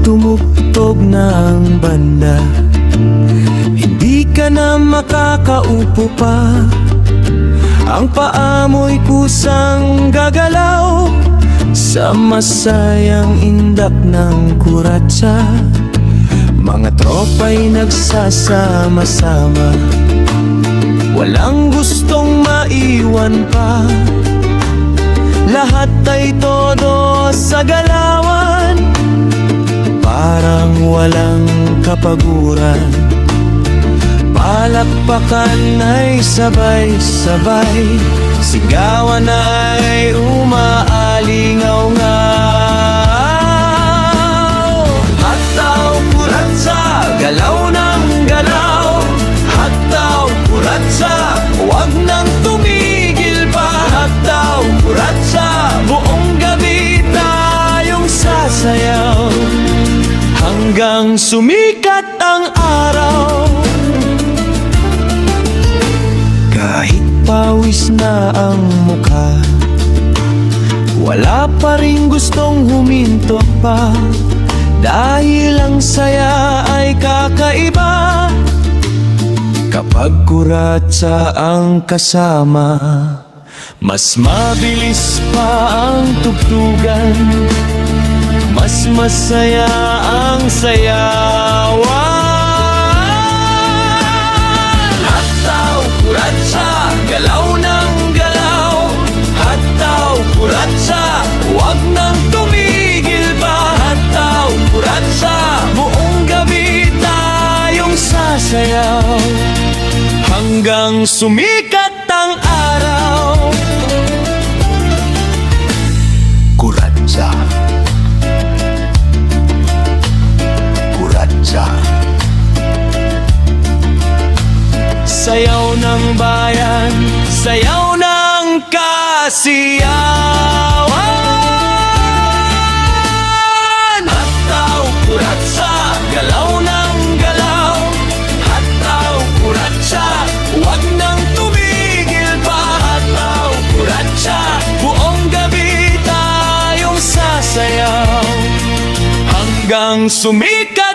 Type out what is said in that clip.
tumugtog ng banda, hindi ka na makakaupo pa. Ang paa mo'y kusang gagalaw sa masayang indak ng kuratsa. Mga tropa'y nagsasama-sama, walang gustong maiwan pa. Lahat ay todo sa galawan, parang walang kapaguran. Palakpakan ay sabay-sabay, sigawan ay umaalingaw-ngaw. Hataw kuratsa, galaw ng galaw. Hataw kuratsa, huwag nang tumigil pa. Hataw kuratsa, buong gabi tayong sasayaw hanggang sumikat ang araw. Kahit pawis na ang mukha, wala pa rin gustong huminto pa, dahil ang saya ay kakaiba kapag kuratsa ang kasama. Mas mabilis pa ang tugtugan, mas masaya ang sayawan. Hataw kuratsa, galaw ng galaw. Hataw kuratsa, huwag nang tumigil pa. Hataw kuratsa, buong gabi tayong sasayaw hanggang sumikat ang araw. Kuratsa, kuratsa. Sayaw ng bayan, sayaw ng kasiyawan. Hataw kuratsa, galaw ng galaw. Hataw kuratsa, huwag nang tumigil pa. Hataw kuratsa, buong gabi tayong sasayaw hanggang sumikat